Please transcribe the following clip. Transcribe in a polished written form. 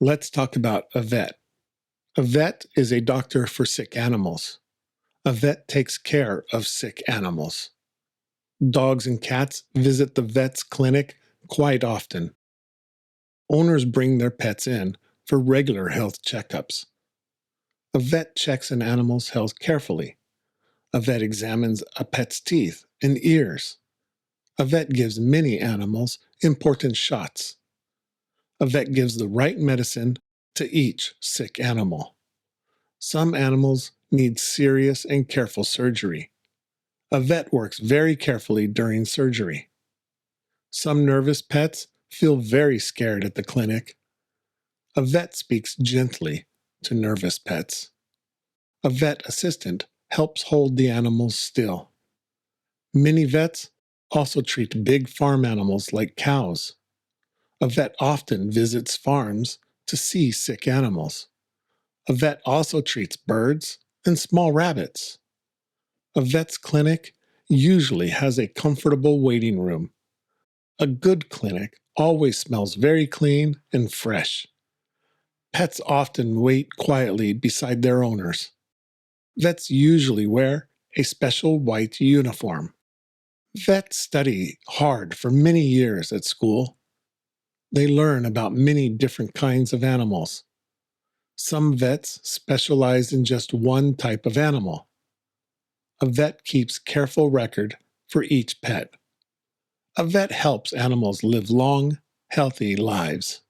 Let's talk about a vet. A vet is a doctor for sick animals. A vet takes care of sick animals. Dogs and cats visit the vet's clinic quite often. Owners bring their pets in for regular health checkups. A vet checks an animal's health carefully. A vet examines a pet's teeth and ears. A vet gives many animals important shots. A vet gives the right medicine to each sick animal. Some animals need serious and careful surgery. A vet works very carefully during surgery. Some nervous pets feel very scared at the clinic. A vet speaks gently to nervous pets. A vet assistant helps hold the animals still. Many vets also treat big farm animals like cows. A vet often visits farms to see sick animals. A vet also treats birds and small rabbits. A vet's clinic usually has a comfortable waiting room. A good clinic always smells very clean and fresh. Pets often wait quietly beside their owners. Vets usually wear a special white uniform. Vets study hard for many years at school. They learn about many different kinds of animals. Some vets specialize in just one type of animal. A vet keeps careful record for each pet. A vet helps animals live long, healthy lives.